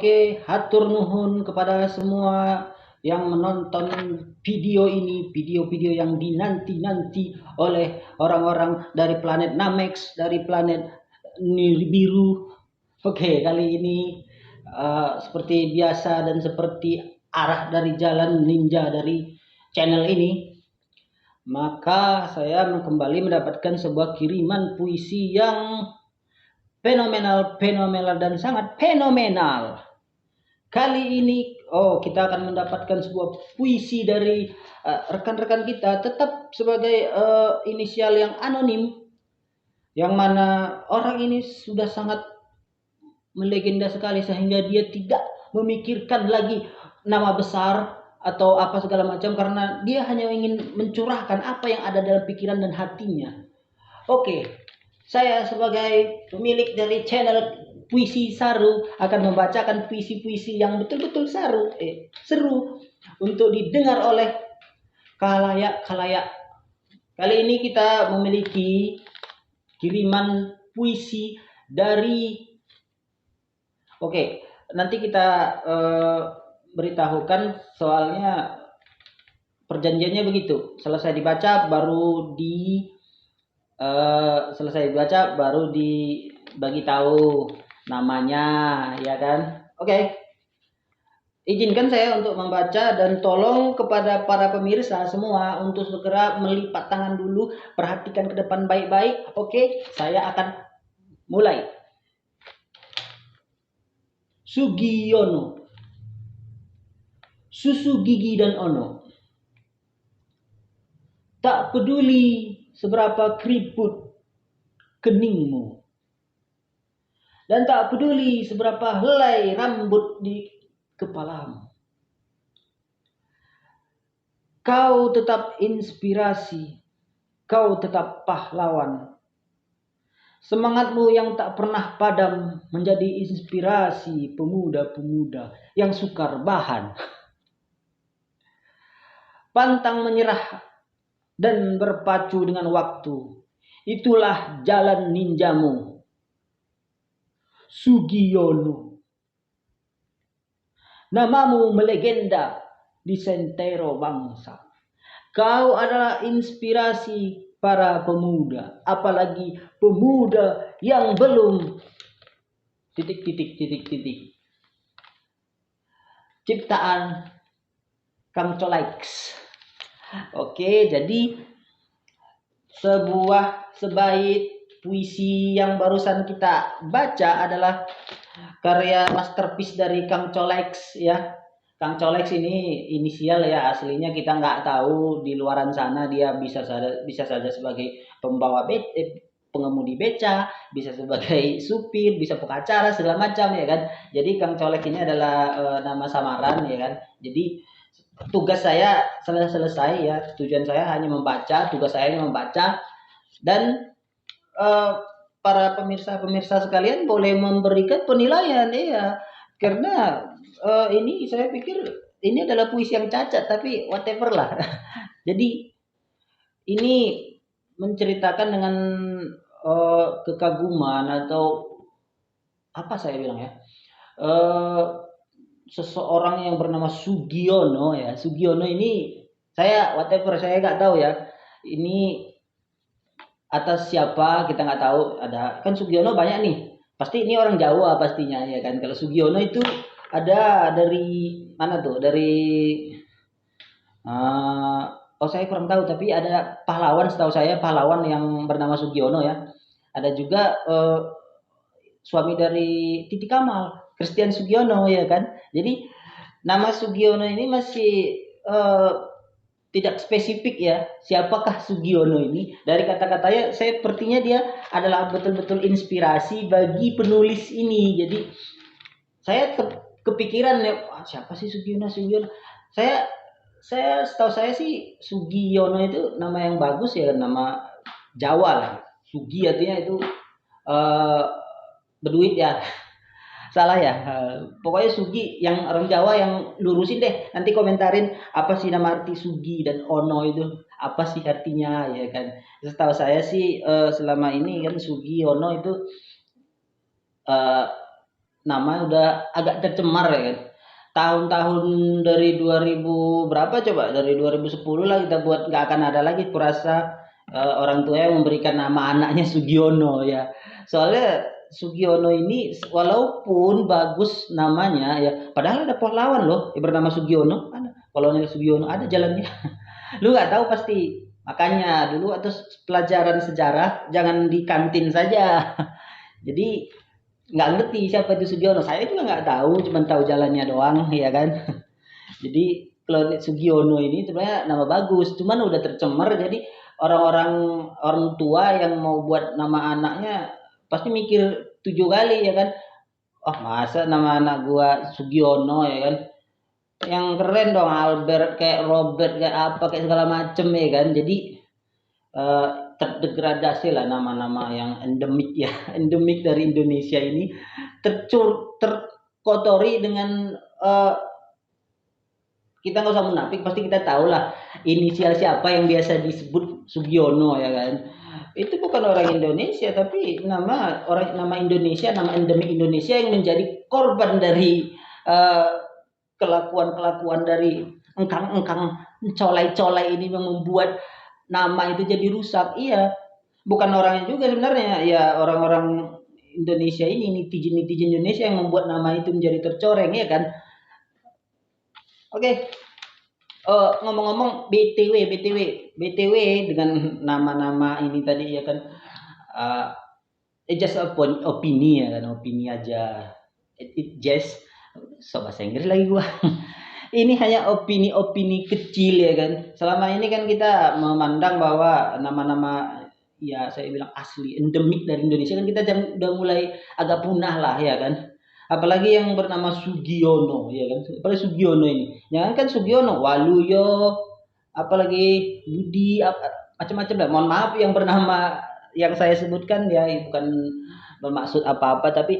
Oke, hatur nuhun kepada semua yang menonton video ini, video-video yang dinanti-nanti oleh orang-orang dari planet Namex, dari planet Nibiru. Oke, kali ini seperti biasa dan seperti arah dari jalan ninja dari channel ini, maka saya kembali mendapatkan sebuah kiriman puisi yang fenomenal dan sangat fenomenal. Kali ini kita akan mendapatkan sebuah puisi dari rekan-rekan kita, tetap sebagai inisial yang anonim, yang mana orang ini sudah sangat melegenda sekali sehingga dia tidak memikirkan lagi nama besar atau apa segala macam, karena dia hanya ingin mencurahkan apa yang ada dalam pikiran dan hatinya. Oke, saya sebagai pemilik dari channel Puisi Saru akan membacakan puisi-puisi yang betul-betul seru untuk didengar oleh khalayak. Kali ini kita memiliki kiriman puisi dari nanti kita beritahukan, soalnya perjanjiannya begitu. Selesai dibaca baru dibagi tahu namanya, ya kan? Oke. Izinkan saya untuk membaca, dan tolong kepada para pemirsa semua untuk segera melipat tangan dulu, perhatikan ke depan baik-baik. Oke, saya akan mulai. Sugiono. Susu gigi dan ono. Tak peduli seberapa keriput keningmu, dan tak peduli seberapa helai rambut di kepalamu, kau tetap inspirasi, kau tetap pahlawan. Semangatmu yang tak pernah padam menjadi inspirasi pemuda-pemuda yang sukar bahan, pantang menyerah dan berpacu dengan waktu. Itulah jalan ninjamu, Sugiono. Namamu melegenda di sentero bangsa. Kau adalah inspirasi para pemuda, apalagi pemuda yang belum ... Ciptaan Kang Colaix. Oke, jadi sebaik puisi yang barusan kita baca adalah karya masterpiece dari Kang Colaix, ya. Kang Colaix ini inisial ya, aslinya kita nggak tahu. Di luaran sana dia bisa saja sebagai pengemudi beca, bisa sebagai supir, bisa pengacara, segala macam, ya kan. Jadi Kang Colaix ini adalah nama samaran, ya kan. Jadi tugas saya selesai ya, tujuan saya hanya membaca, dan para pemirsa sekalian boleh memberikan penilaian, ya, karena ini saya pikir ini adalah puisi yang cacat, tapi whatever lah. Jadi ini menceritakan dengan kekaguman atau apa saya bilang ya, seseorang yang bernama Sugiono, ya. Sugiono ini saya nggak tahu ya, ini atas siapa kita nggak tahu. Ada kan Sugiono banyak nih, pasti ini orang Jawa pastinya, ya kan. Kalau Sugiono itu ada dari mana tuh, dari saya kurang tahu, tapi ada pahlawan, setahu saya pahlawan yang bernama Sugiono, ya. Ada juga suami dari Titi Kamal, Christian Sugiono, ya kan. Jadi nama Sugiono ini masih tidak spesifik, ya, siapakah Sugiono ini. Dari kata-katanya saya sepertinya dia adalah betul-betul inspirasi bagi penulis ini. Jadi saya kepikiran ya, siapa sih Sugiono. Saya setahu saya sih Sugiono itu nama yang bagus, ya, nama Jawa lah. Sugi artinya itu berduit, ya. Salah ya, pokoknya Sugi, yang orang Jawa yang lurusin deh, nanti komentarin apa sih nama arti Sugi dan Ono itu, apa sih artinya, ya kan. Setahu saya sih selama ini kan Sugi Ono itu nama udah agak tercemar ya kan. Tahun-tahun dari 2000 berapa coba? Dari 2010 lah kita buat, nggak akan ada lagi kurasa orang tua yang memberikan nama anaknya Sugiono ya. Soalnya Sugiono ini walaupun bagus namanya ya, padahal ada pahlawan loh yang bernama Sugiono, ada Kolonel Sugiono, ada jalannya. Lu nggak tahu pasti. Makanya dulu atau pelajaran sejarah jangan di kantin saja. Jadi nggak ngerti siapa itu Sugiono. Saya juga nggak tahu, cuma tahu jalannya doang, ya kan. Jadi kalau Sugiono ini sebenarnya nama bagus, cuman udah tercemar. Jadi orang-orang orang tua yang mau buat nama anaknya pasti mikir 7 kali ya kan. Oh masa nama anak gua Sugiono ya kan. Yang keren dong Albert kayak Robert kayak apa kayak segala macem ya kan. Jadi eh, terdegradasi lah nama-nama yang endemik ya, endemik dari Indonesia ini terkotori dengan eh, kita nggak usah munafik, pasti kita tahu lah inisial siapa yang biasa disebut Sugiono ya kan. Itu bukan orang Indonesia, tapi nama Indonesia, nama endemik Indonesia yang menjadi korban dari eh, kelakuan-kelakuan dari engkang-engkang colai-colai ini yang membuat nama itu jadi rusak. Iya, bukan orangnya juga sebenarnya, ya orang-orang Indonesia ini, netizen-netizen Indonesia yang membuat nama itu menjadi tercoreng ya kan. Oke, ngomong-ngomong BTW dengan nama-nama ini tadi ya kan, uh, just opini ya kan, opini aja. It just so bahasa Inggris lagi gua. Ini hanya opini-opini kecil ya kan. Selama ini kan kita memandang bahwa nama-nama ya saya bilang asli endemik dari Indonesia kan kita udah mulai agak punah lah ya kan. Apalagi yang bernama Sugiono ya kan. Apalagi Sugiono ini. Jangan kan Sugiono, Waluyo, apalagi Budi, macam-macam lah. Mohon maaf yang bernama yang saya sebutkan ya bukan bermaksud apa-apa, tapi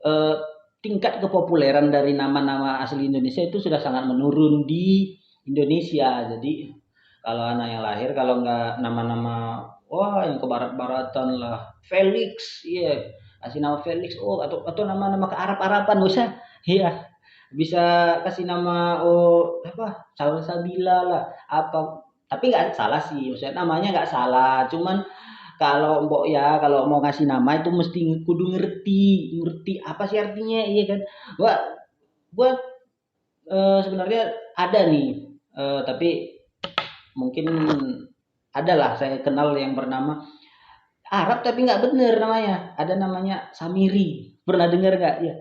eh, tingkat kepopuleran dari nama-nama asli Indonesia itu sudah sangat menurun di Indonesia. Jadi kalau anak yang lahir kalau nggak nama-nama wah yang ke barat-baratan lah, Felix, iya, kasih nama Felix, oh atau nama-nama ke Arab-Araban bisa, iya, bisa kasih nama oh apa Salsabila lah apa, tapi nggak salah sih, maksudnya namanya nggak salah, cuman kalau mbok ya kalau mau ngasih nama itu mesti kudu ngerti ngerti apa sih artinya iya kan. Gua gua sebenarnya ada nih tapi mungkin adalah saya kenal yang bernama Arab tapi nggak bener namanya, ada namanya Samiri, pernah dengar nggak ya?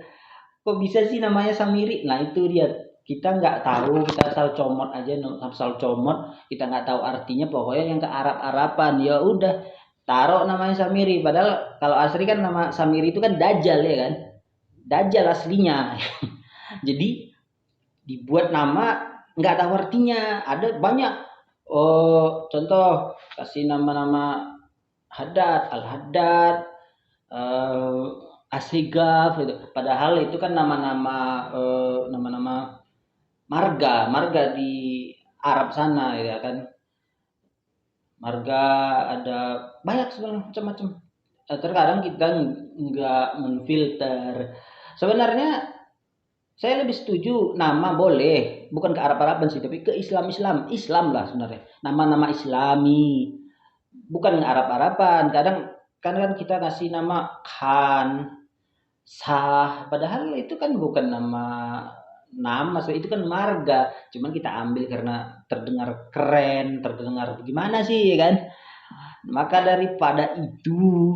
Kok bisa sih namanya Samiri? Nah itu dia, kita nggak tahu, kita asal comot aja, asal comot, kita nggak tahu artinya, pokoknya yang ke Arab-Araban ya udah taruh namanya Samiri. Padahal kalau asli kan nama Samiri itu kan Dajjal ya kan, Dajjal aslinya. Jadi dibuat nama nggak tahu artinya, ada banyak. Oh contoh kasih nama-nama Haddad, Al Haddad, Asygaf gitu. Padahal itu kan nama-nama marga di Arab sana ya kan. Marga ada banyak sebenarnya macam-macam. Terkadang kita nggak menfilter. Sebenarnya saya lebih setuju nama boleh, bukan ke Arab-Araban sih, tapi ke Islam lah sebenarnya. Nama-nama Islami, bukan Arab-Araban. Kadang kita ngasih nama Khan, Sah, padahal itu kan bukan nama itu kan marga, cuman kita ambil karena terdengar keren, terdengar gimana sih ya kan. Maka daripada itu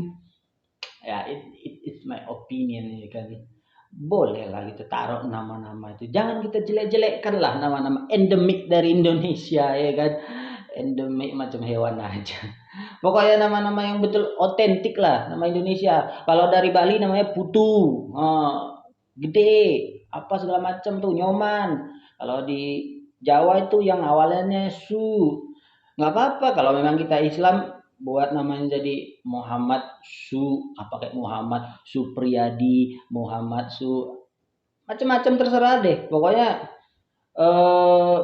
ya it's my opinion ya kan, boleh lah kita taruh nama-nama itu, jangan kita jelek-jelekkan lah nama-nama endemik dari Indonesia ya kan, endemik macam hewan aja. Pokoknya nama-nama yang betul otentik lah nama Indonesia. Kalau dari Bali namanya Putu, gede, apa segala macam tuh Nyoman. Kalau di Jawa itu yang awalnya Su, nggak apa-apa. Kalau memang kita Islam buat namanya jadi Muhammad Su, apa kayak Muhammad Supriyadi, Muhammad Su, macam-macam terserah deh. Pokoknya eh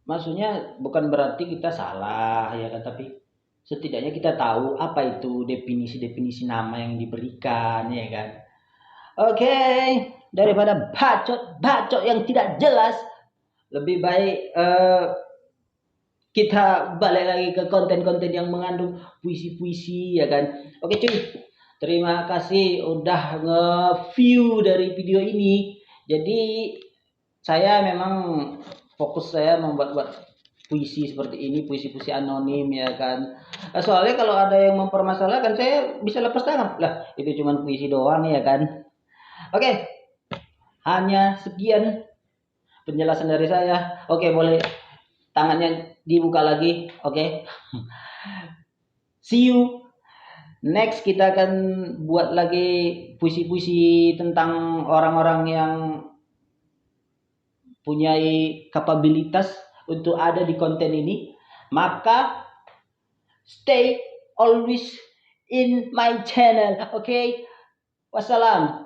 maksudnya bukan berarti kita salah ya kan, tapi setidaknya kita tahu apa itu definisi-definisi nama yang diberikan ya kan. Oke, daripada bacot-bacot yang tidak jelas, lebih baik kita balik lagi ke konten-konten yang mengandung puisi-puisi ya kan. Oke cuy, terima kasih udah nge-view dari video ini. Jadi saya memang fokus saya membuat puisi seperti ini, puisi-puisi anonim ya kan. Soalnya kalau ada yang mempermasalahkan saya bisa lepas tangan. Lah, itu cuma puisi doang ya kan. Oke, hanya sekian penjelasan dari saya. Oke, boleh tangannya dibuka lagi. Oke. See you. Next kita akan buat lagi puisi-puisi tentang orang-orang yang punya kapabilitas untuk ada di konten ini. Maka stay always in my channel. Oke. Wassalam.